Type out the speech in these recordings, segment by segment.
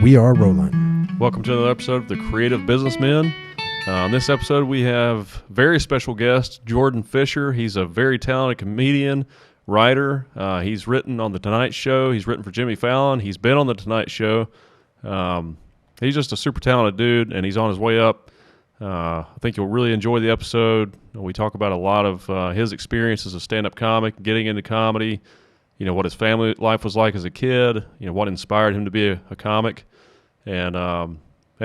We are rolling. Welcome to another episode of the Creative Businessmen. On this episode, we have very special guest, Jourdain Fisher. He's a very talented comedian, writer. He's written on The Tonight Show. He's written for Jimmy Fallon. He's been on The Tonight Show. He's just a super talented dude, and he's on his way up. I think you'll really enjoy the episode. We talk about a lot of his experience as a stand-up comic, getting into comedy, what his family life was like as a kid, what inspired him to be a comic, and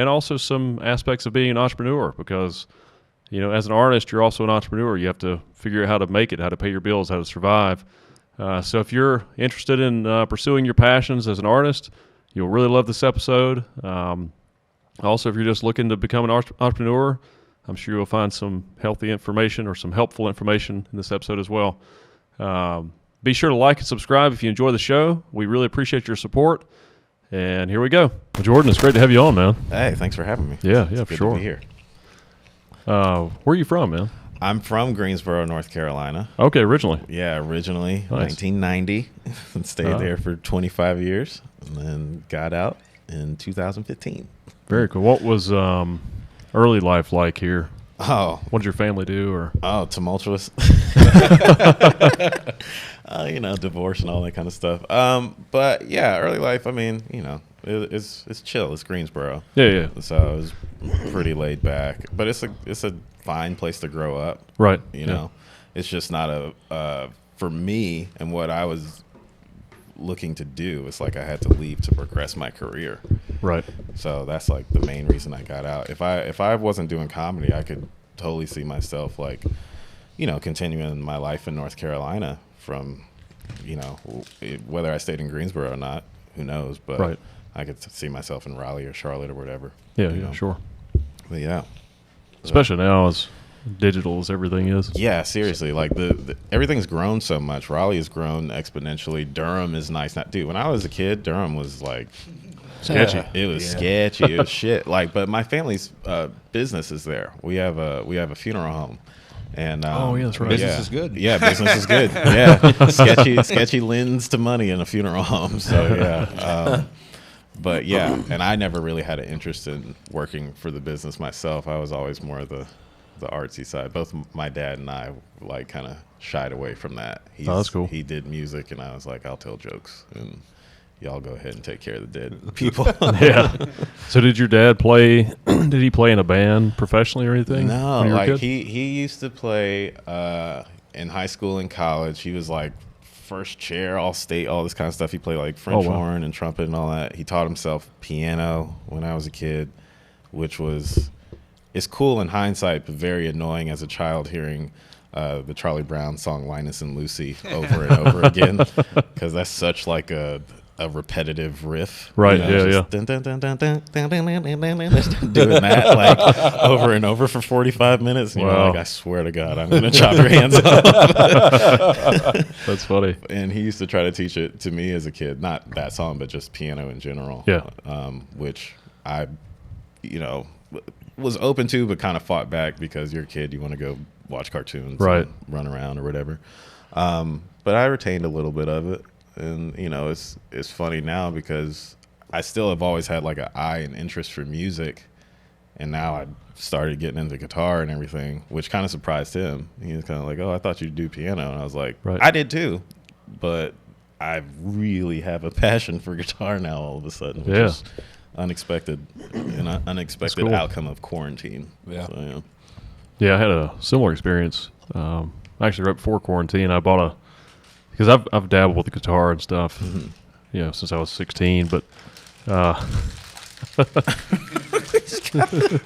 also some aspects of being an entrepreneur because, as an artist, you're also an entrepreneur. You have to figure out how to make it, how to pay your bills, how to survive. So if you're interested in pursuing your passions as an artist, you'll really love this episode. Also, if you're just looking to become an entrepreneur, I'm sure you'll find some healthy information or some helpful information in this episode as well. Be sure to like and subscribe if you enjoy the show. We really appreciate your support. And here we go. Well, Jourdain, it's great to have you on, man. Hey, thanks for having me. Yeah, it's for good sure. To be here. Where are you from, man? I'm from Greensboro, North Carolina. Okay, originally. Yeah, originally, Nice. 1990. And stayed there for 25 years and then got out in 2015. Very cool. What was early life like here? Oh, What did your family do? tumultuous. Divorce and all that kind of stuff. But yeah, early life, I mean, it's chill. It's Greensboro. Yeah. So it was pretty laid back. But it's a fine place to grow up. Right. It's just not for me and what I was looking to do. It's like I had to leave to progress my career. Right. So that's like the main reason I got out. If I wasn't doing comedy, I could totally see myself continuing my life in North Carolina from, whether I stayed in Greensboro or not, who knows? But Right. I could see myself in Raleigh or Charlotte or whatever. Yeah, sure. But yeah. Especially now as digital as everything is. Yeah, seriously, like the everything's grown so much. Raleigh has grown exponentially. Durham is nice. Dude, when I was a kid, Durham was like Sketchy. It was sketchy. It was shit. But my family's business is there. We have a funeral home. And yeah, that's right. Business is good. Yeah, business is good. Yeah, sketchy lends to money in a funeral home. So yeah, but yeah, and I never really had an interest in working for the business myself. I was always more of the artsy side. Both my dad and I kind of shied away from that. That's cool. He did music, and I was like, I'll tell jokes, and y'all go ahead and take care of the dead people. Yeah. So did your dad play? Did he play in a band professionally or anything? No, when you were a kid? he used to play in high school and college. He was like first chair, all state, all this kind of stuff. He played like French horn and trumpet and all that. He taught himself piano when I was a kid, which it's cool in hindsight, but very annoying as a child hearing the Charlie Brown song "Linus and Lucy" over and over again, because that's such like a repetitive riff, Right? just dun, dun, dun, dun, dun, dun, dun, dun, dun, dun, dun, doing that over and over for 45 minutes. And you're Wow. like, I swear to God, I'm gonna chop your hands off. That's funny. And he used to try to teach it to me as a kid, not that song, but just piano in general. Yeah. Which I, was open to, but kind of fought back because you're a kid, you want to go watch cartoons, Right? and run around or whatever. But I retained a little bit of it. And it's funny now because I still have always had like an eye and interest for music, and now I started getting into guitar and everything, which kind of surprised him. He was kind of like, "Oh, I thought you'd do piano," and I was like, Right. "I did too," but I really have a passion for guitar now all of a sudden, which is unexpected cool. outcome of quarantine. Yeah. So, Yeah, I had a similar experience. Actually, right before quarantine, I bought because I've dabbled with the guitar and stuff, since I was 16. But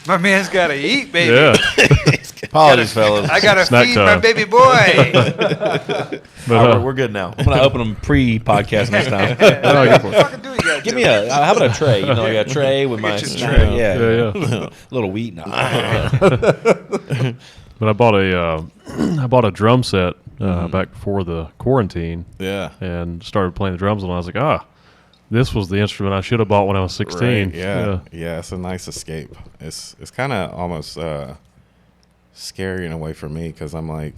My man's got to eat, baby. yeah, Apologies, fellas. I got to Snack feed time. my baby boy. but All right, we're good now. I'm gonna open them pre-podcast next time. no, go for it. Fucking do you guys Give do? me how about a tray? I got a tray with my Get your tray. Yeah. little wheat. No. But I bought a drum set back before the quarantine yeah. and started playing the drums, and I was like, this was the instrument I should have bought when I was 16. Right, yeah, it's a nice escape. It's kind of almost scary in a way for me because I'm like,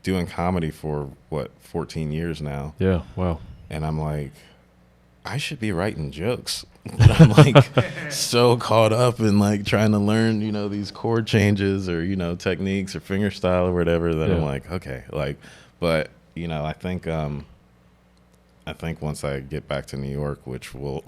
doing comedy for 14 years now, Yeah. Wow. and I'm like, I should be writing jokes. But I'm like so caught up in like trying to learn, these chord changes or, techniques or finger style or whatever that I'm like, okay, like, but, I think once I get back to New York, which will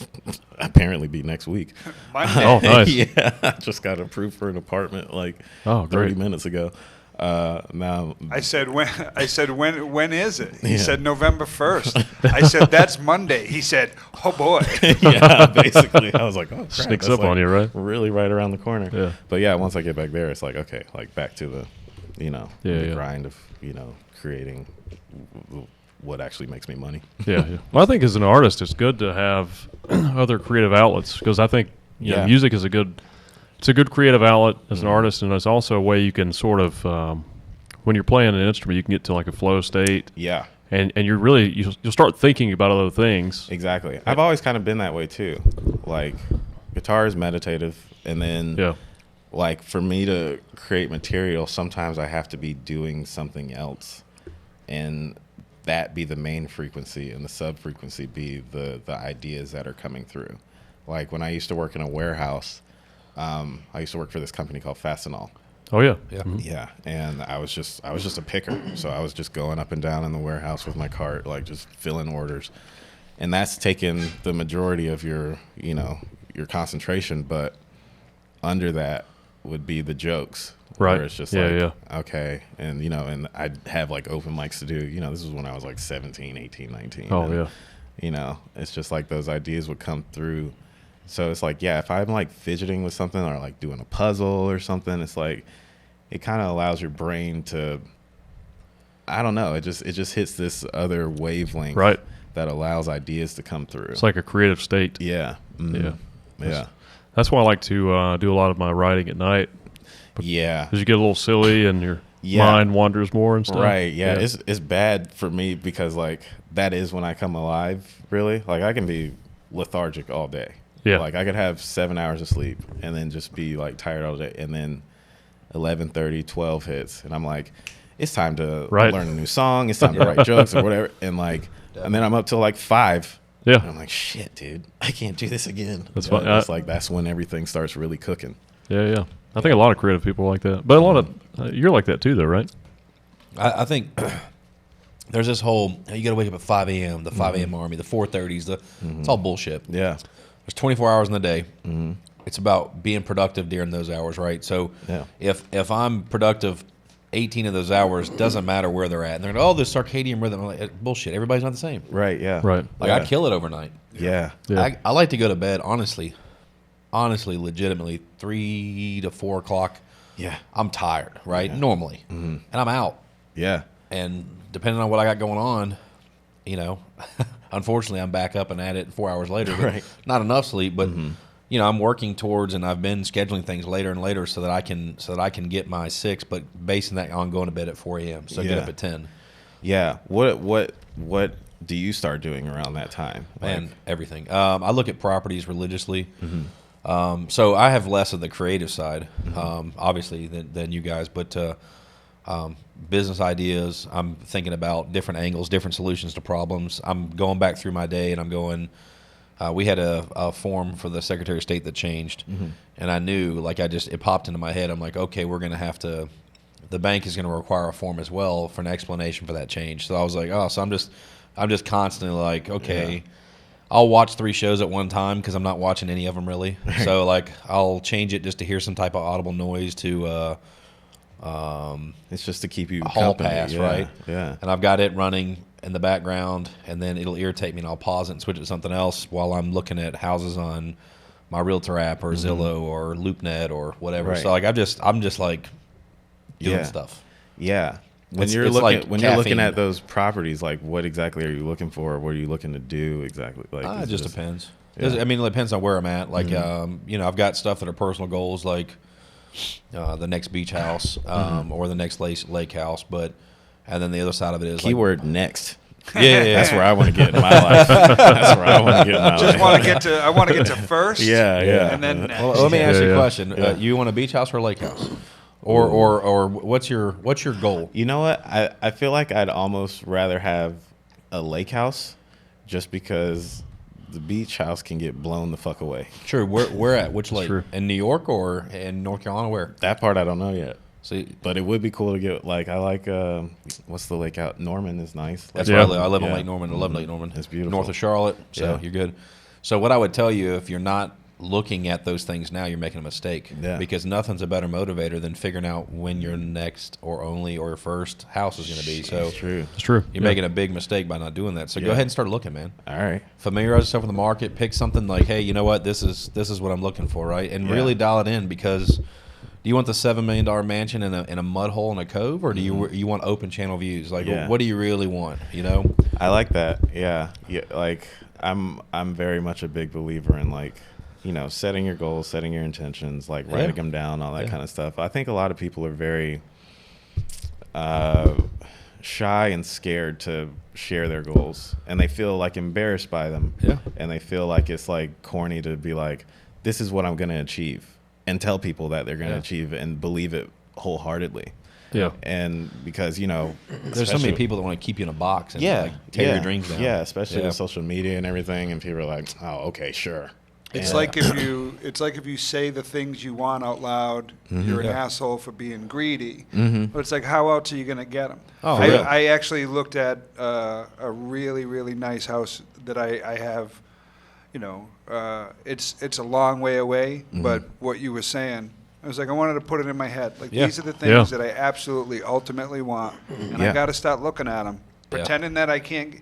apparently be next week. Oh, nice. Yeah, I just got approved for an apartment like 30 minutes ago. Now I said when is it? He said November 1st. I said that's Monday. He said, oh boy. Yeah, basically I was like, oh crap, sneaks that's up on you, right? Really right around the corner. Yeah. But yeah, once I get back there, it's like, okay, like back to the the grind of creating what actually makes me money. Yeah. Well, I think as an artist, it's good to have other creative outlets, because I think music is a good creative outlet as an artist, and it's also a way you can sort of when you're playing an instrument, you can get to like a flow state. Yeah. And you'll start thinking about other things. Exactly. I've always kind of been that way too. Like guitar is meditative, and then like for me to create material, sometimes I have to be doing something else, and that be the main frequency and the sub frequency be the ideas that are coming through. Like when I used to work in a warehouse, I used to work for this company called Fastenal. Oh yeah. Yeah, and I was just a picker, so I was just going up and down in the warehouse with my cart, like just filling orders, and that's taken the majority of your your concentration. But under that would be the jokes, right? Where it's just okay, and and I'd have like open mics to do. This is when I was like 17, 18, 19. Oh and, it's just like those ideas would come through. So it's like, if I'm like fidgeting with something or like doing a puzzle or something, it's like it kind of allows your brain to, I don't know, it just hits this other wavelength, right, that allows ideas to come through. It's like a creative state. Yeah. Mm-hmm. Yeah. That's why I like to do a lot of my writing at night. Yeah. Because you get a little silly and your mind wanders more and stuff. Right. Yeah. It's bad for me because like that is when I come alive, really. Like I can be lethargic all day. Yeah. Like I could have 7 hours of sleep and then just be like tired all day, and then 11:30, 12 hits, and I'm like, it's time to learn a new song. It's time to write jokes or whatever, and like, and then I'm up till like 5. Yeah. And I'm like, shit, dude, I can't do this again. That's fine. It's like that's when everything starts really cooking. Yeah. I think a lot of creative people are like that, but a lot of you're like that too, though, right? I think there's this whole you got to wake up at 5 a.m. The 5 a.m. army, the 4:30s. It's all bullshit. Yeah. There's 24 hours in the day. Mm-hmm. It's about being productive during those hours, right? So if I'm productive 18 of those hours, doesn't matter where they're at. And they're like, oh, this circadian rhythm. I'm like, bullshit. Everybody's not the same. Right, yeah. Right. Like, I kill it overnight. Yeah. I like to go to bed, honestly, legitimately, 3 to 4 o'clock. Yeah. I'm tired, right? Yeah. Normally. Mm-hmm. And I'm out. Yeah. And depending on what I got going on, unfortunately, I'm back up and at it 4 hours later. Right. Not enough sleep, but I'm working towards, and I've been scheduling things later and later so that I can get my 6, but basing that on going to bed at 4 a.m. So get up at 10. Yeah. What do you start doing around that time? Man, everything. I look at properties religiously. Mm-hmm. So I have less of the creative side, obviously, than you guys, but business ideas. I'm thinking about different angles, different solutions to problems. I'm going back through my day, and I'm going. We had a form for the Secretary of State that changed, and I knew, like, it popped into my head. I'm like, okay, we're going to have to. The bank is going to require a form as well for an explanation for that change. So I was like, so I'm just constantly like, okay. Yeah. I'll watch 3 shows at one time because I'm not watching any of them really. So like I'll change it just to hear some type of audible noise to. It's just to keep you a hall pass, right? Yeah. And I've got it running in the background, and then it'll irritate me, and I'll pause it and switch it to something else while I'm looking at houses on my Realtor app or Zillow or LoopNet or whatever. Right. So like I'm just like doing stuff. Yeah. When you're looking at those properties, like what exactly are you looking for? What are you looking to do exactly? Like it just depends. Yeah. I mean, it depends on where I'm at. Like I've got stuff that are personal goals, like the next beach house or the next lake house. And then the other side of it is keyword next. Yeah. That's where I want to get in my life. That's where I want to get in my life. I want to get to first. Yeah. And then well, let me ask you a question. Yeah. You want a beach house or a lake house? Or what's your goal? You know what? I feel like I'd almost rather have a lake house, just because the beach house can get blown the fuck away. True. Where at? Which lake? true. In New York or in North Carolina? Where? That part I don't know yet. See, But it would be cool to get, like, I like, what's the lake out? Norman is nice. that's Yeah. where I live. I live on Yeah. Lake Norman. I love Lake Norman. It's beautiful. North of Charlotte. So Yeah. you're good. So what I would tell you, if you're not looking at those things now, you're making a mistake. Yeah. Because nothing's a better motivator than figuring out when your next or only or first house is going to be. So It's true. It's true. you're making a big mistake by not doing that. So go Yeah. ahead and start looking, man. All right. Familiarize yourself with the market. Pick something like, hey, you know what? This is what I'm looking for, right? And really dial it in, because do you want the $7 million mansion in a mud hole in a cove, or do you want open channel views? Like, Yeah. what do you really want? You know? I like that. Yeah. Yeah. Like, I'm very much a big believer in, like, you know, setting your goals, setting your intentions, like writing them down, all that kind of stuff. I think a lot of people are very shy and scared to share their goals, and they feel like embarrassed by them. Yeah. And they feel like it's like corny to be like, this is what I'm going to achieve, and tell people that they're going to achieve and believe it wholeheartedly. Yeah. And because, you know, There's so many people that want to keep you in a box and like, tear your dreams down. Yeah, especially with social media and everything, and people are like, "Oh, okay, sure." It's And- like if you say the things you want out loud, you're an asshole for being greedy. But it's like, how else are you going to get them? Oh, I, yeah. I actually looked at a really, really nice house that I have. You know, it's a long way away. But what you were saying, I was like, I wanted to put it in my head. Like, these are the things that I absolutely, ultimately want, and I got to start looking at them. Pretending that I can't.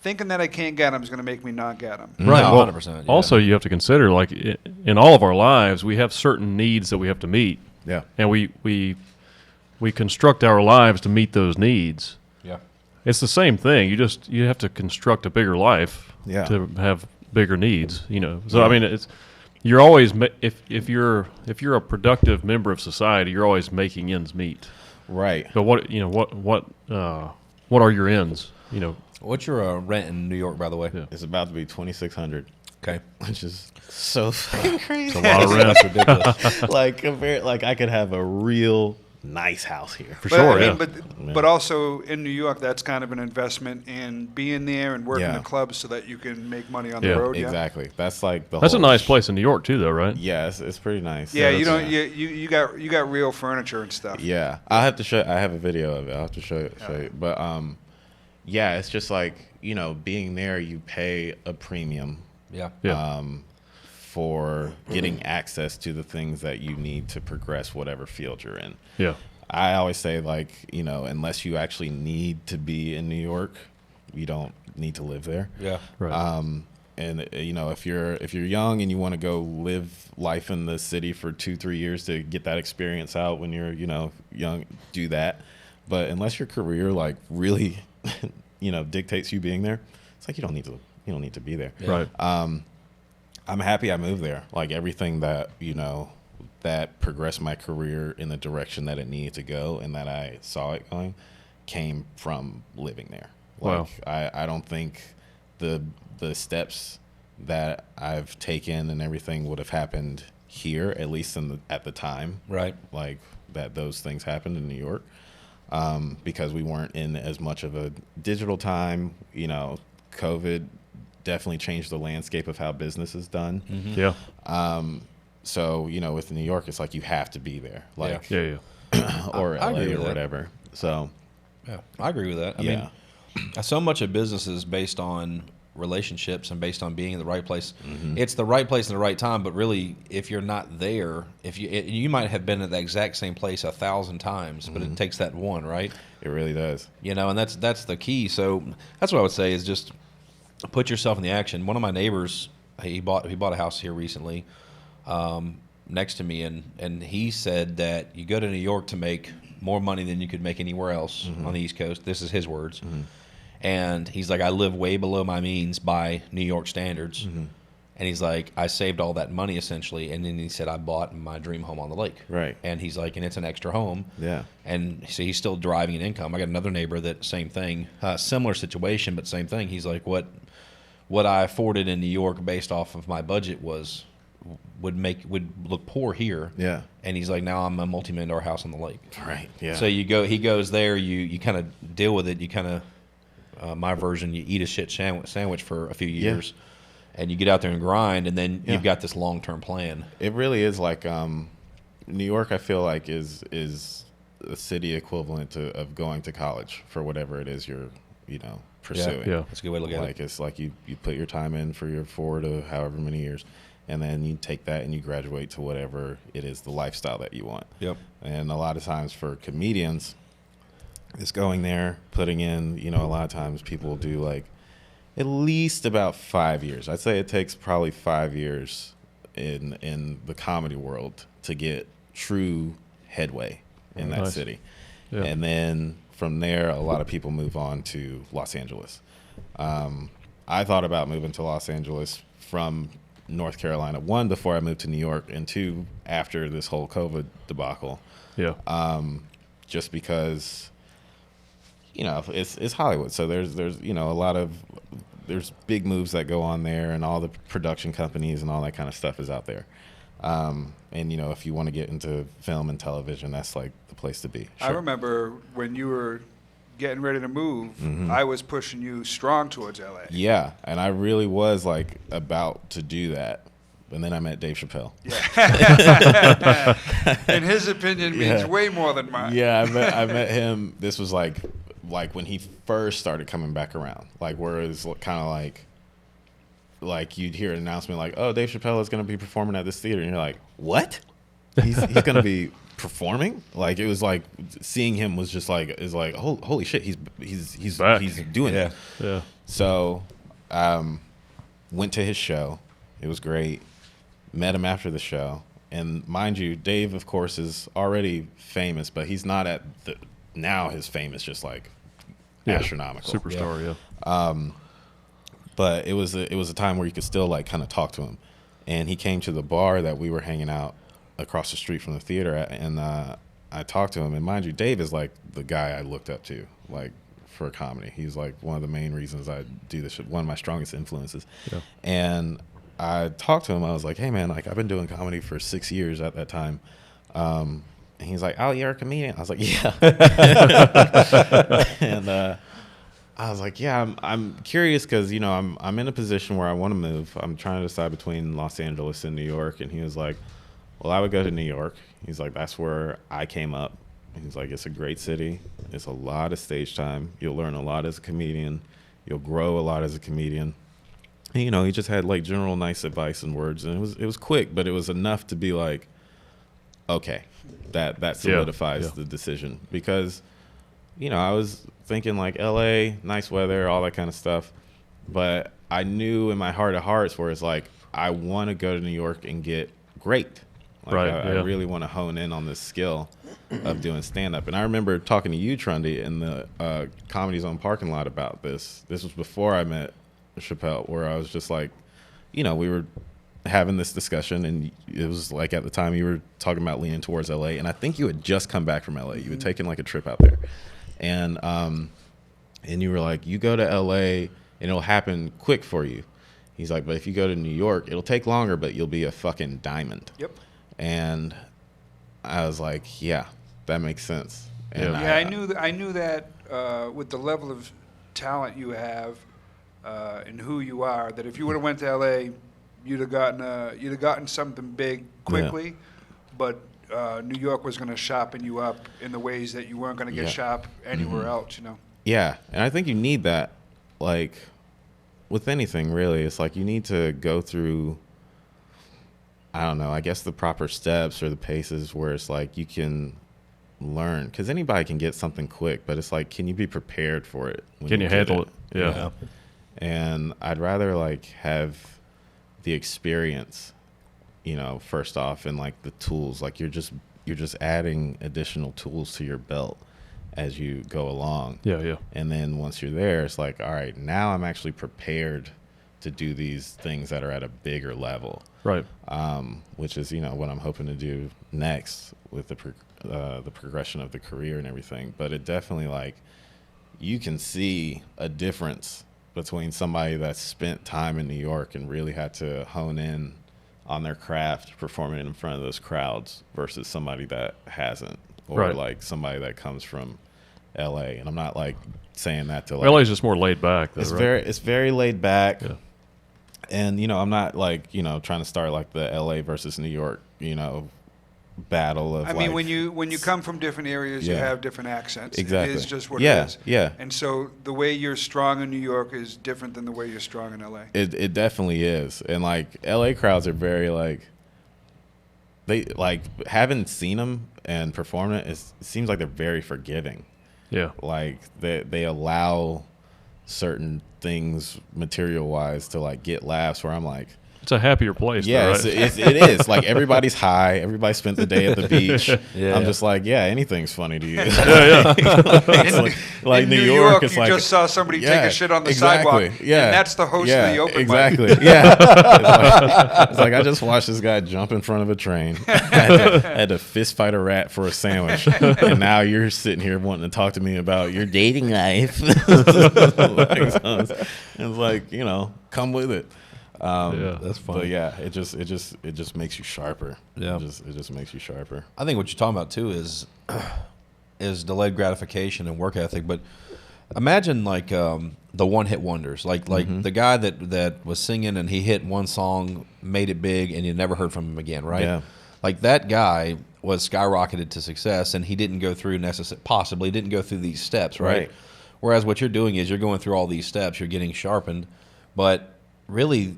Thinking that I can't get them is going to make me not get them. Right. No, Well, 100%. Yeah. Also, you have to consider, like, in all of our lives, we have certain needs that we have to meet, Yeah. and we construct our lives to meet those needs. Yeah. It's the same thing. You have to construct a bigger life Yeah. to have bigger needs. You know. So I mean, you're always if you're a productive member of society, you're always making ends meet. Right. But what are your ends? You know. What's your rent in New York, by the way? Yeah. It's about to be $2,600, Okay. which is so fucking crazy. It's a lot of rent. That's ridiculous. like I could have a real nice house here. For But, sure. I mean, Yeah. but also in New York, that's kind of an investment in being there and working Yeah. the clubs so that you can make money on Yeah. the road. Exactly. That's like the That's a whole nice place in New York too, though, right? Yeah, it's pretty nice. Yeah, you that's- don't. You got real furniture and stuff. Yeah, I'll have to show. I have a video of it. I'll have to show you. But yeah, it's just like, you know, being there, you pay a premium Yeah. Yeah. for getting access to the things that you need to progress whatever field you're in. Yeah. I always say, like, you know, unless you actually need to be in New York, you don't need to live there. Yeah. Right. And you know, if you're young and you want to go live life in the city for 2-3 years to get that experience out when you're, you know, young, do that. But unless your career like really, you know, dictates you being there, it's like you don't need to be there. Yeah. Right. I'm happy I moved there. Like everything that, you know, that progressed my career in the direction that it needed to go and that I saw it going came from living there. Like, Wow. I don't think the steps that I've taken and everything would have happened here, at least at the time. Right. Like that those things happened in New York. Because we weren't in as much of a digital time. You know, COVID definitely changed the landscape of how business is done. Yeah. So, you know, with New York, it's like you have to be there, like Yeah. or I LA agree or with that. whatever. So, Yeah. I agree with that. I yeah, mean, so much of business is based on relationships and based on being in the right place. Mm-hmm. It's the right place in the right time, but really, if you're not there, you might have been at the exact same place 1,000 times, but Mm-hmm. it takes that one, right? it really does. You know, and that's the key. So that's what I would say is just put yourself in the action. One of my neighbors, he bought a house here recently, next to me, and he said that you go to New York to make more money than you could make anywhere else on the East Coast. This is his words. And he's like, I live way below my means by New York standards. And he's like, I saved all that money essentially. And then he said, I bought my dream home on the lake. Right. And he's like, and it's an extra home. Yeah. And so he's still driving an income. I got another neighbor that same thing, similar situation, but same thing. He's like, what I afforded in New York based off of my budget would look poor here. Yeah. And he's like, now I'm a multi-million-dollar house on the lake. Right. Yeah. So he goes there, you kind of deal with it. You kind of, my version, you eat a shit sandwich for a few years. and you get out there and grind, and then you've got this long-term plan. It really is like New York. I feel like is a city equivalent of going to college for whatever it is you're pursuing. Yeah. That's a good way to look at it. Like it's like you put your time in for your 4 to however many years, and then you take that and you graduate to whatever it is, the lifestyle that you want. Yep. And a lot of times for comedians, it's going there, putting in, a lot of times people do like at least about 5 years. I'd say it takes probably 5 years in the comedy world to get true headway in that city. Yeah. And then from there, a lot of people move on to Los Angeles. I thought about moving to Los Angeles from North Carolina, 1, before I moved to New York, and 2, after this whole COVID debacle. Yeah. Just because, it's Hollywood. So there's a lot of, there's big moves that go on there, and all the production companies and all that kind of stuff is out there. And, if you want to get into film and television, that's like the place to be. Sure. I remember when you were getting ready to move, I was pushing you strong towards LA. Yeah, and I really was like about to do that. And then I met Dave Chapelle. Yeah. And his opinion means way more than mine. Yeah, I met him. This was like when he first started coming back around. Like where it was kind of like you'd hear an announcement like, "Oh, Dave Chapelle is going to be performing at this theater," and you're like, "What? He's going to be performing?" Like it was like seeing him was just like holy shit, he's back. He's doing it. Yeah. So, went to his show. It was great. Met him after the show, and mind you, Dave, of course, is already famous, but he's not at the now. His fame is just like astronomical, superstar. Yeah. But it was a time where you could still like kind of talk to him, and he came to the bar that we were hanging out across the street from the theater at, and I talked to him. And mind you, Dave is like the guy I looked up to, like for comedy. He's like one of the main reasons I do this. One of my strongest influences. Yeah. And I talked to him. I was like, "Hey man, like I've been doing comedy for 6 years at that time." And he's like, "Oh, you're a comedian?" I was like, "Yeah." And I was like, "Yeah, I'm curious because I'm in a position where I want to move. I'm trying to decide between Los Angeles and New York." And he was like, "Well, I would go to New York." He's like, "That's where I came up." And he's like, "It's a great city. It's a lot of stage time. You'll learn a lot as a comedian. You'll grow a lot as a comedian." And, he just had like general nice advice and words, and it was quick, but it was enough to be like, okay, that solidifies the decision. Because, I was thinking like LA, nice weather, all that kind of stuff, but I knew in my heart of hearts where it's like I want to go to New York and get great. Like I really want to hone in on this skill of doing stand-up. And I remember talking to you, Trundy, in the Comedy Zone parking lot about this. This was before I met Chapelle, where I was just like, we were having this discussion, and it was like at the time you were talking about leaning towards LA, and I think you had just come back from LA. You had taken like a trip out there, and you were like, you go to LA and it'll happen quick for you. He's like, but if you go to New York, it'll take longer, but you'll be a fucking diamond. Yep. And I was like, yeah, that makes sense. And I knew that with the level of talent you have and who you are, that if you would have went to LA, you'd have gotten something big quickly. Yeah. But New York was going to sharpen you up in the ways that you weren't going to get sharp anywhere else. Yeah, and I think you need that, like with anything really. It's like you need to go through, I don't know, I guess the proper steps or the paces where it's like you can learn, because anybody can get something quick, but it's like, can you be prepared for it? Can you handle it? Yeah. And I'd rather like have the experience, first off, and like the tools. Like you're just adding additional tools to your belt as you go along. Yeah. And then once you're there, it's like, all right, now I'm actually prepared to do these things that are at a bigger level. Right. Which is, what I'm hoping to do next with the progression of the career and everything. But it definitely, like, you can see a difference between somebody that's spent time in New York and really had to hone in on their craft performing in front of those crowds versus somebody that hasn't, or like somebody that comes from LA. And I'm not like saying that to like, LA's just more laid back though, it's very laid back. And, I'm not like, trying to start like the LA versus New York, battle of I mean, when you come from different areas, you have different accents. Exactly. It is just what it is. Yeah. And so the way you're strong in New York is different than the way you're strong in LA. It definitely is. And like LA crowds are very like, they like, haven't seen them and performed it, it seems like they're very forgiving. Yeah. Like they allow certain things material wise to like get laughs where I'm like, it's a happier place. Yeah, though, right? it is. Like everybody's high. Everybody spent the day at the beach. Yeah. I'm just like, anything's funny to you. Yeah. like in New York, it's you like just saw somebody take a shit on the sidewalk. Yeah, and that's the host of the open exactly. mic. Yeah, it's like I just watched this guy jump in front of a train. Had to fist fight a rat for a sandwich, and now you're sitting here wanting to talk to me about your dating life. It's like come with it. That's funny. But yeah, it just makes you sharper. Yeah, it just makes you sharper. I think what you're talking about too is delayed gratification and work ethic. But imagine like the one-hit wonders, like the guy that was singing and he hit one song, made it big, and you never heard from him again, right? Yeah. Like that guy was skyrocketed to success, and he didn't go through possibly didn't go through these steps, right? Whereas what you're doing is you're going through all these steps, you're getting sharpened, but really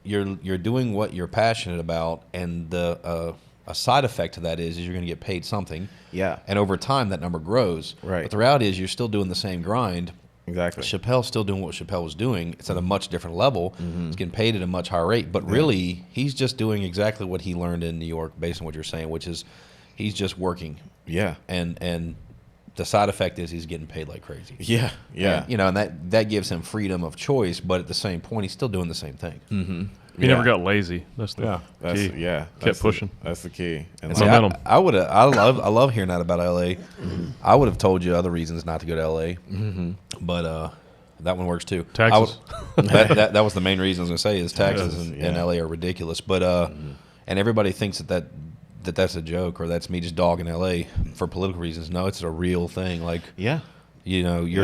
you're doing what you're passionate about, and a side effect to that is you're going to get paid something. Yeah. And over time that number grows. Right. But the reality is you're still doing the same grind. Exactly. Chapelle's still doing what Chapelle was doing. It's at a much different level. He's getting paid at a much higher rate. But really, he's just doing exactly what he learned in New York, based on what you're saying, which is he's just working. Yeah. And the side effect is he's getting paid like crazy. Yeah. Yeah. And, and that gives him freedom of choice, but at the same point, he's still doing the same thing. Mm-hmm. He never got lazy. That's the key. Kept pushing. That's the key. And See, momentum. I love hearing that about LA. I would have told you other reasons not to go to LA, but that one works too. Taxes. That was the main reason I was going to say is taxes in LA are ridiculous. But and everybody thinks that's a joke or that's me just dogging LA for political reasons. No, it's a real thing. Like your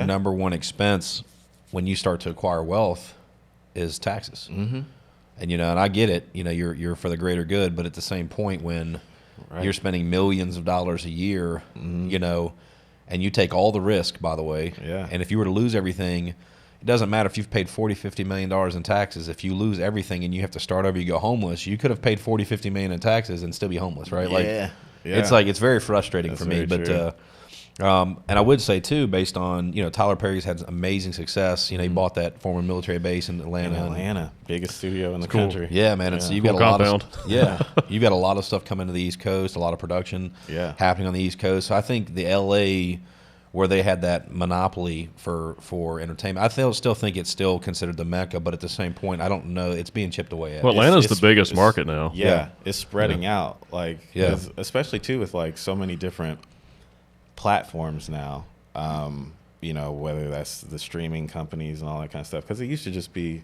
number one expense when you start to acquire wealth is taxes. Mm-hmm. And and I get it. You're for the greater good, but at the same point, when you're spending millions of dollars a year, and you take all the risk, by the way, and if you were to lose everything, it doesn't matter if you've paid $40-50 million in taxes. If you lose everything and you have to start over, you go homeless. You could have paid $40-50 million in taxes and still be homeless, right? It's very frustrating for me, but. And I would say too, based on Tyler Perry's had amazing success. He bought that former military base in Atlanta. Biggest studio in the country. Yeah, man. So you've got you've got a lot of stuff coming to the East Coast, a lot of production happening on the East Coast. So I think the LA, where they had that monopoly for entertainment, I still think it's still considered the Mecca. But at the same point, I don't know, it's being chipped away at. Well, Atlanta's the biggest market now. Yeah, it's spreading out. Especially too with so many different platforms now, whether that's the streaming companies and all that kind of stuff, because it used to just be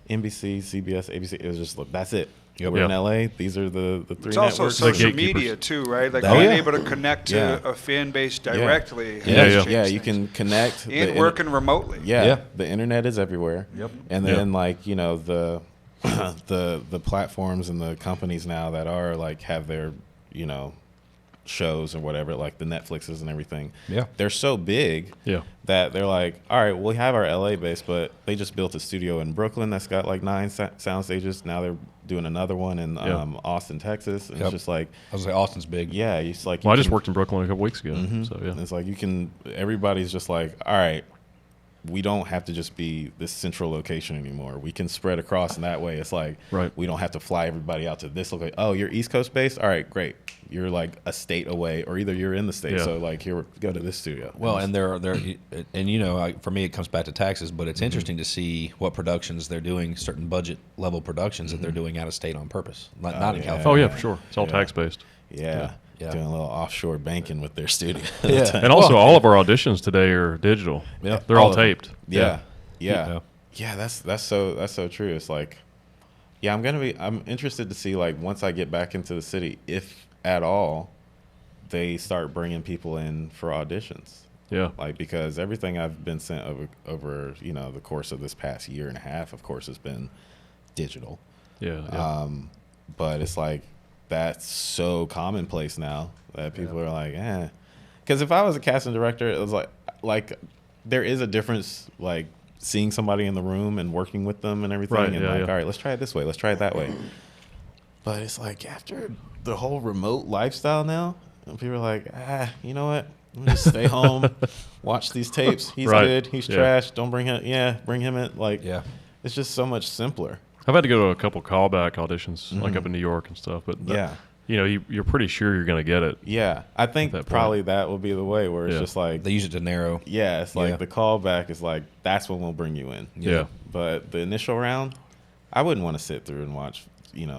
NBC, CBS, ABC. It was just that's it. We're in LA. These are the three it's networks. also social media too, right? Like being able to connect to a fan base directly. You can connect and working remotely. The internet is everywhere. And then the platforms and the companies now that are have their shows or whatever, like the Netflixes and everything. They're so big that they're like, all right, we have our LA base, but they just built a studio in Brooklyn that's got 9 sound stages. Now they're doing another one in Austin, Texas. It's just like, I was like, Austin's big. Yeah, it's like, I just worked in Brooklyn a couple weeks ago. So it's like everybody's just like, all right, we don't have to just be this central location anymore. We can spread across, and that way it's like we don't have to fly everybody out to this location. Oh, you're East Coast based? All right, great. You're a state away, or either you're in the state. So here, go to this studio. Well, and for me, it comes back to taxes, but it's interesting to see what productions they're doing, certain budget level productions that they're doing out of state on purpose, not in California. Oh yeah, for sure. It's all tax based. Yeah. Doing a little offshore banking with their studio. And also all of our auditions today are digital. Yeah. They're all taped. Yeah. That's so true. It's like, I'm interested to see once I get back into the city, if at all they start bringing people in for auditions. Yeah. Because everything I've been sent over the course of this past year and a half, of course, has been digital. Yeah. But it's like that's so commonplace now that people are like, eh. Because if I was a casting director, it was like there is a difference, like seeing somebody in the room and working with them and everything, Right, and yeah, like, yeah. all right, let's try it this way, let's try it that way. But it's like after the whole remote lifestyle now, and people are like, you know what? I'm just stay home, watch these tapes. He's Right. good. He's Yeah. trash. Don't bring him. Yeah, bring him in. Like, Yeah. it's just so much simpler. I've had to go to a couple callback auditions, like up in New York and stuff. But Yeah. you know, you're pretty sure you're going to get it. Yeah, I think that point. probably that will be the way where it's Yeah. just like, They use it to narrow. yeah, it's like Yeah. the callback is like, that's when we'll bring you in. Yeah. But the initial round, I wouldn't want to sit through and watch,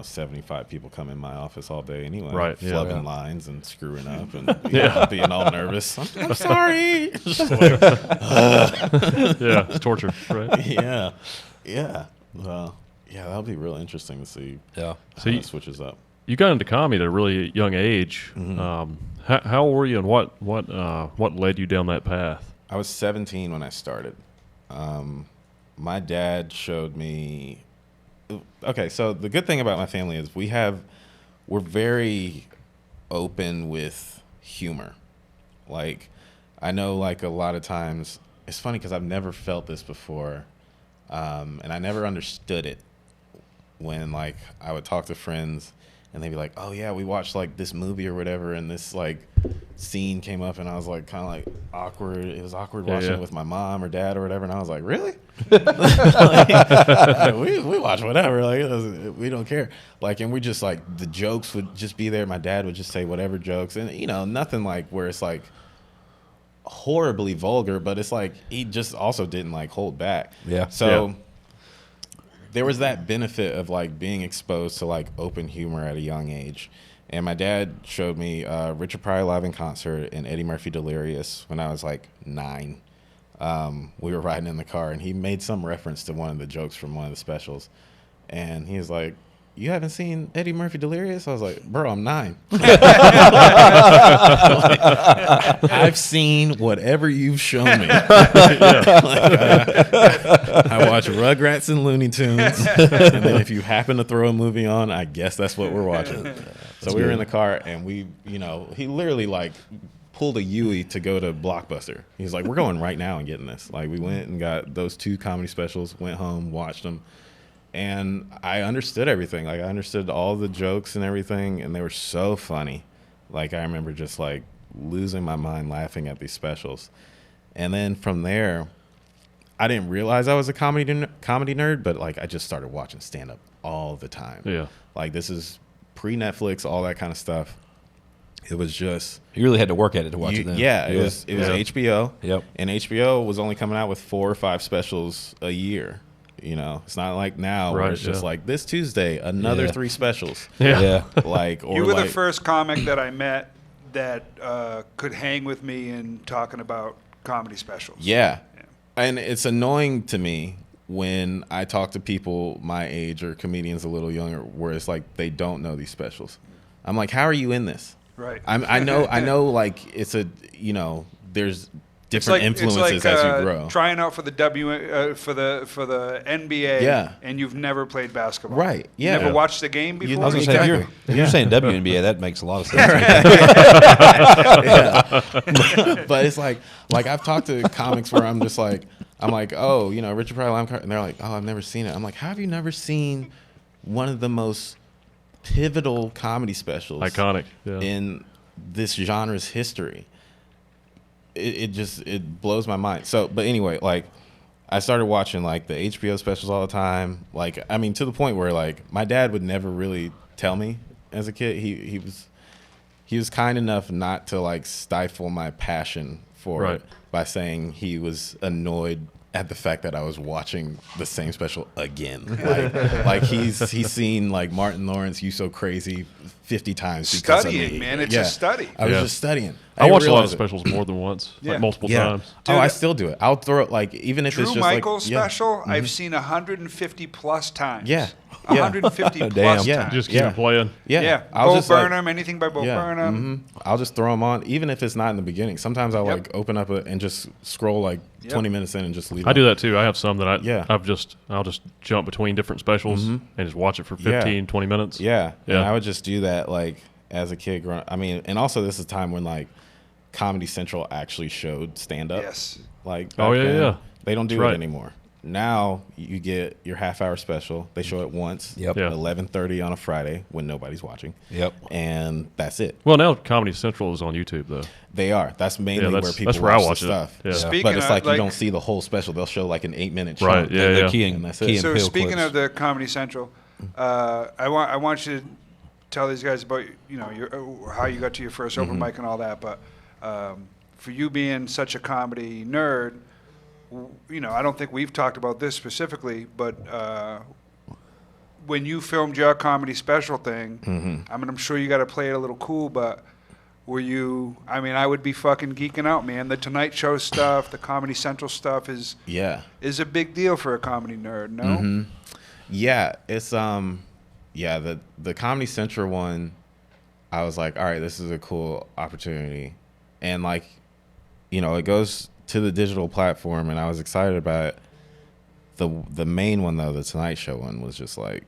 75 people come in my office all day anyway. Right, yeah. Flubbing Yeah. lines and screwing up and being all nervous. I'm sorry. Yeah, it's torture, right? Yeah. Yeah. Well, yeah, that'll be real interesting to see Yeah. So how you- it switches up. You got into comedy at a really young age. How old were you, and what led you down that path? I was 17 when I started. My dad showed me. Okay, so the good thing about my family is we're very open with humor. Like, I know, like, a lot of times it's funny because I've never felt this before, and I never understood it when, like, I would talk to friends and they'd be like, oh yeah, we watched like this movie or whatever, and this like scene came up, and I was like kind of like awkward. It was awkward watching it with my mom or dad or whatever, and I was like, really? Like, we watch whatever. Like, we don't care. Like, and we just like the jokes would just be there. My dad would just say whatever jokes, and nothing like where it's like horribly vulgar, but it's like he just also didn't like hold back. Yeah. So. Yeah. There was that benefit of like being exposed to like open humor at a young age. And my dad showed me Richard Pryor live in concert and Eddie Murphy Delirious when I was like 9. We were riding in the car and he made some reference to one of the jokes from one of the specials. And he was like, you haven't seen Eddie Murphy Delirious? I was like, bro, I'm 9. I've seen whatever you've shown me. I watch Rugrats and Looney Tunes. And then if you happen to throw a movie on, I guess that's what we're watching. So we were in the car and he literally like pulled a Yui to go to Blockbuster. He's like, we're going right now and getting this. Like, we went and got those 2 comedy specials, went home, watched them. And I understood everything. Like, I understood all the jokes and everything, and they were so funny. Like, I remember just, like, losing my mind laughing at these specials. And then from there, I didn't realize I was a comedy nerd, but, like, I just started watching stand-up all the time. Yeah. Like, this is pre-Netflix, all that kind of stuff. It was just... You really had to work at it to watch it then. Yeah, it was HBO. Yep. And HBO was only coming out with 4 or 5 specials a year. It's not like now where it's just like this Tuesday, another 3 specials. Yeah. Like, or You were like, the first comic that I met that could hang with me in talking about comedy specials. Yeah. And it's annoying to me when I talk to people my age or comedians a little younger where it's like they don't know these specials. I'm like, how are you in this? Right. I know like it's there's different influences as you grow. Trying out for the for the NBA, Yeah. and you've never played basketball. Right, yeah. You never watched the game before? I was going to say, Exactly. if you're saying WNBA, that makes a lot of sense. But it's like I've talked to comics where I'm like, oh, Richard Pryor, and they're like, oh, I've never seen it. I'm like, how have you never seen one of the most pivotal comedy specials, Iconic, in this genre's history? It blows my mind. So, but anyway, like, I started watching like the HBO specials all the time. Like, I mean, to the point where like my dad would never really tell me as a kid. He was kind enough not to like stifle my passion for it by saying he was annoyed at the fact that I was watching the same special again. Like he's seen like Martin Lawrence, You So Crazy 50 times because of Studying, me. man. It's a study. I was just studying. I watched a lot of didn't realize it. specials more than once, Yeah. like multiple Yeah. times. Oh, I still do it. I'll throw it like even if Drew it's just Michaels like special, I've seen 150 plus times. Yeah. 150 Damn. plus Yeah. times. Just keep it playing. Yeah. Bo just Burnham, anything by Bo Burnham. I'll just throw them on, even if it's not in the beginning. Sometimes I'll Yep. like open up and just scroll like 20 minutes in and just leave. I do that too. I have some that I'll just jump between different specials and just watch it for 15, 20 minutes. Yeah. Yeah. And I would just do that like as a kid growing. I mean, and also this is a time when like Comedy Central actually showed stand up. Yes. Like Oh, back yeah, then. yeah. They don't do That's it right. anymore. Now you get your half-hour special. They show it once. Yep. Yeah. 11:30 on a Friday when nobody's watching. Yep. And that's it. Well, now Comedy Central is on YouTube though. They are. That's mainly Yeah, where people that's where I watch watch the it. stuff. Yeah. Speaking But it's of, like you like- don't see the whole special. They'll show like an 8-minute Right. chunk. Yeah. The Key And and, that's it. Key and So Peele speaking clips. of the Comedy Central, I want you to tell these guys about your how you got to your first open mic and all that. But for you being such a comedy nerd, I don't think we've talked about this specifically, but when you filmed your comedy special thing, I mean, I'm sure you got to play it a little cool, but were you? I mean, I would be fucking geeking out, man. The Tonight Show stuff, the Comedy Central stuff is a big deal for a comedy nerd. No. Yeah, it's the Comedy Central one, I was like, all right, this is a cool opportunity. And like, it goes to the digital platform and I was excited about it. The main one though, the Tonight Show one, was just like,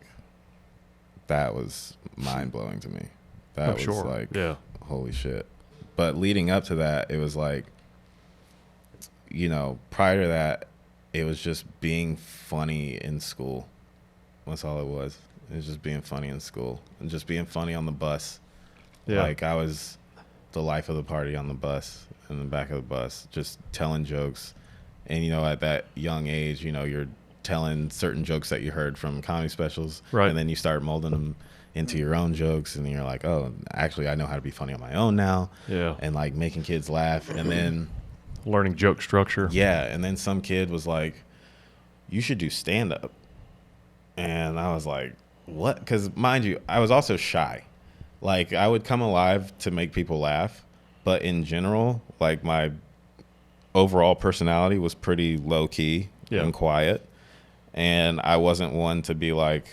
that was mind blowing to me. That was like, holy shit. But leading up to that, it was like, prior to that, it was just being funny in school. That's all it was. It was just being funny in school and just being funny on the bus. Yeah. Like I was the life of the party on the bus, in the back of the bus, just telling jokes. And, at that young age, you're telling certain jokes that you heard from comedy specials. Right. And then you start molding them into your own jokes. And you're like, oh, actually, I know how to be funny on my own now. Yeah. And like making kids laugh. And then Learning joke structure. yeah, and then some kid was like, you should do stand-up. And I was like, what? Because mind you, I was also shy. Like, I would come alive to make people laugh. But in general, like, my overall personality was pretty low-key and quiet. And I wasn't one to be like,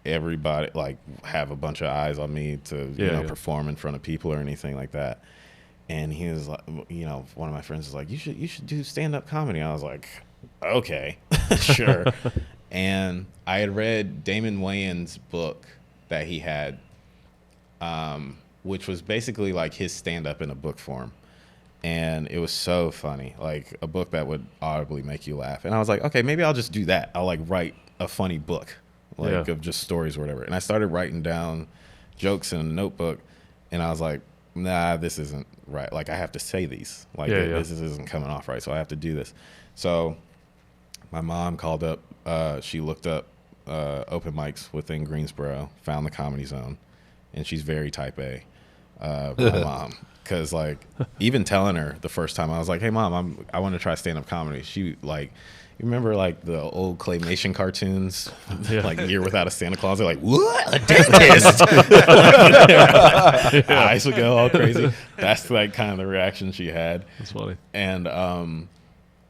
everybody, like, have a bunch of eyes on me to, perform in front of people or anything like that. And he was like, one of my friends was like, you should do stand-up comedy. I was like, okay, sure. And I had read Damon Wayans' book that he had, which was basically like his stand-up in a book form. And it was so funny, like a book that would audibly make you laugh. And I was like, okay, maybe I'll just do that. I'll like write a funny book, like of just stories or whatever. And I started writing down jokes in a notebook. And I was like, nah, this isn't right. Like, I have to say these. Like, this isn't coming off right, so I have to do this. So my mom called up. She looked up open mics within Greensboro, found the Comedy Zone, and she's very type A, my mom. Because, like, even telling her the first time, I was like, hey, Mom, I want to try stand-up comedy. She, like, you remember, like, the old claymation cartoons? Like, Year Without a Santa Claus? They're like, what? A dentist? Eyes would go all crazy. That's, like, kind of the reaction she had. That's funny. And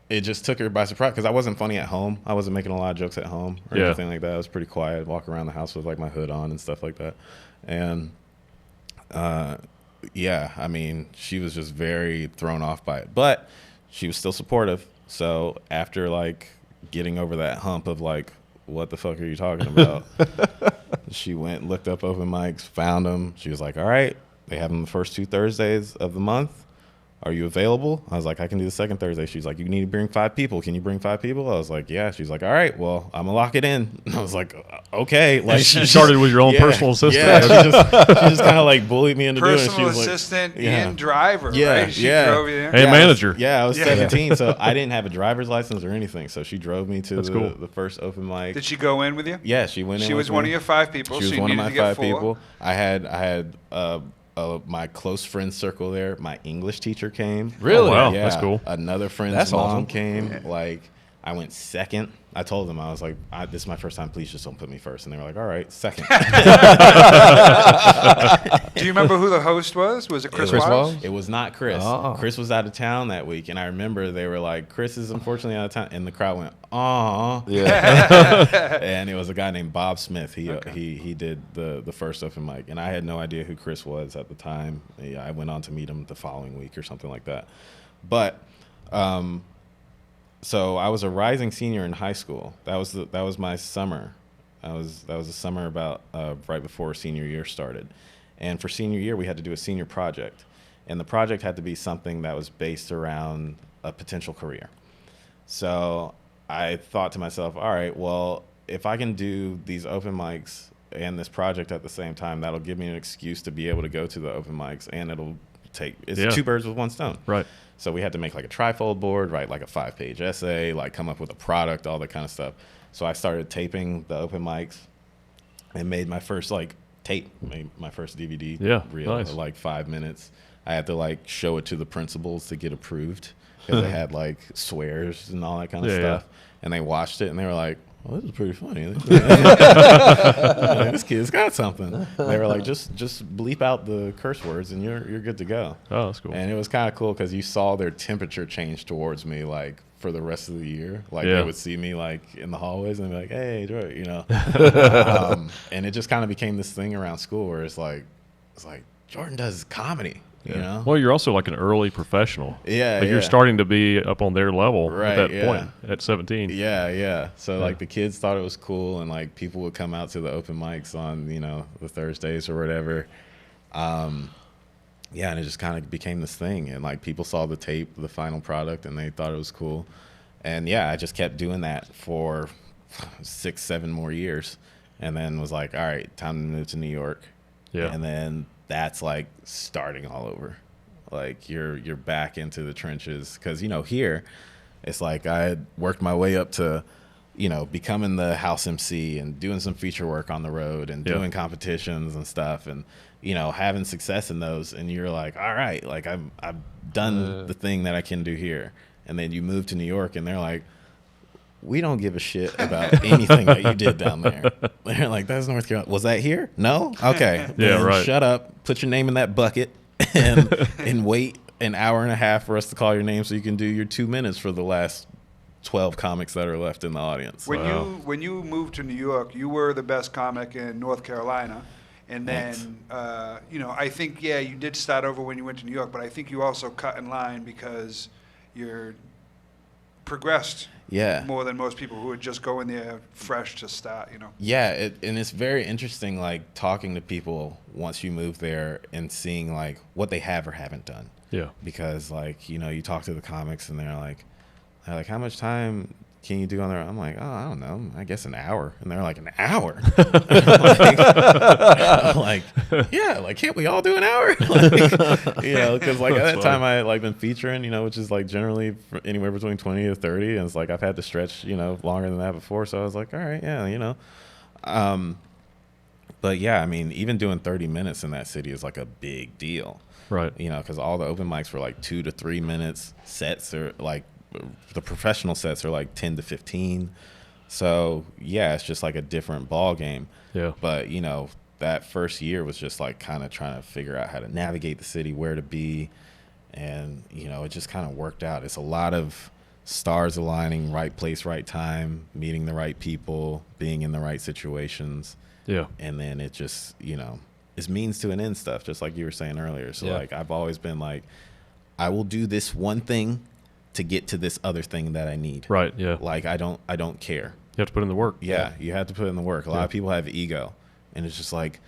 it just took her by surprise because I wasn't funny at home. I wasn't making a lot of jokes at home or anything like that. I was pretty quiet. I'd walk around the house with, like, my hood on and stuff like that. And, yeah, I mean, she was just very thrown off by it. But she was still supportive. So after, like, getting over that hump of, like, what the fuck are you talking about? She went and looked up open mics, found them. She was like, all right, they have them the first 2 Thursdays of the month. Are you available? I was like, I can do the second Thursday. She's like, you need to bring 5 people. Can you bring 5 people? I was like, yeah. She's like, all right, well, I'm going to lock it in. And I was like, okay. Like, she started with your own personal assistant. Yeah, she just kind of like bullied me into doing it. Personal She was assistant like, and driver, yeah, right? She drove you there. Hey, manager. I was 17, so I didn't have a driver's license or anything. So she drove me to the first open mic. Did she go in with you? Yeah, she went in. She was one of your 5 people. She was so one of my 5 4. people. I had my close friend circle there. My English teacher came. Really? Oh, wow. Yeah, That's cool. Another friend's That's mom awesome. came. Like, I went second. I told them, I was like, this is my first time. Please just don't put me first. And they were like, all right, second. Do you remember who the host was? Was it Chris Wiles? It was not Chris. Oh. Chris was out of town that week. And I remember they were like, Chris is unfortunately out of town. And the crowd went, aw. Yeah. And it was a guy named Bob Smith. He did the first open mic. And I had no idea who Chris was at the time. Yeah, I went on to meet him the following week or something like that. But so I was a rising senior in high school. That was my summer. That was the summer about right before senior year started. And for senior year, we had to do a senior project. And the project had to be something that was based around a potential career. So I thought to myself, all right, well, if I can do these open mics and this project at the same time, that'll give me an excuse to be able to go to the open mics, and it's 2 birds with 1 stone. Right. So we had to make like a trifold board, write like a 5-page essay, like come up with a product, all that kind of stuff. So I started taping the open mics and made my first made my first DVD reel nice. for like 5 minutes. I had to like show it to the principals to get approved because they had like swears and all that kind of stuff. Yeah. And they watched it and they were like, well, this is pretty funny. This kid's got something. They were like, just bleep out the curse words and you're good to go. Oh, that's cool. And it was kind of cool because you saw their temperature change towards me, like for the rest of the year. Like they would see me like in the hallways and be like, hey, Joy, you know. And it just kind of became this thing around school where it's like Jourdain does comedy. You know? Well, you're also like an early professional. Yeah, like you're starting to be up on their level at that point at 17. Yeah. So like the kids thought it was cool, and like people would come out to the open mics on the Thursdays or whatever. And it just kind of became this thing, and like people saw the tape, the final product, and they thought it was cool. And I just kept doing that for 6-7 more years, and then was like, all right, time to move to New York. Yeah, and then that's like starting all over. Like you're back into the trenches because here it's like I had worked my way up to becoming the house MC and doing some feature work on the road and doing competitions and stuff, and having success in those, and you're like, all right, like I've done the thing that I can do here. And then you move to New York and they're like, we don't give a shit about anything that you did down there. They're like, that's North Carolina. Was that here? No? Okay. Yeah, right. Shut up. Put your name in that bucket and wait an hour and a half for us to call your name so you can do your 2 minutes for the last 12 comics that are left in the audience. When you moved to New York, you were the best comic in North Carolina. And then, I think, you did start over when you went to New York, but I think you also cut in line because you're progressed more than most people who would just go in there fresh to start, Yeah, and it's very interesting, like, talking to people once you move there and seeing, like, what they have or haven't done. Yeah. Because, like, you talk to the comics and they're like, how much time can you do on there? I'm like, oh, I don't know. I guess an hour. And they're like, an hour? I'm like, yeah, like, can't we all do an hour? Because, like, at that time I had, like, been featuring, which is, like, generally anywhere between 20 to 30. And it's like I've had to stretch, longer than that before. So I was like, all right, But, yeah, I mean, even doing 30 minutes in that city is, like, a big deal. Right. Because all the open mics were, like, 2 to 3 minutes. Sets are, like, the professional sets are like 10 to 15. So it's just like a different ball game. Yeah. But that first year was just like kind of trying to figure out how to navigate the city, where to be, and it just kind of worked out. It's a lot of stars aligning, right place, right time, meeting the right people, being in the right situations. Yeah. And then it just it's means to an end stuff, just like you were saying earlier. So like I've always been like, I will do this one thing to get to this other thing that I need. Right, yeah. Like I don't care. You have to put in the work. Yeah, you have to put in the work. A lot of people have ego, and it's just like,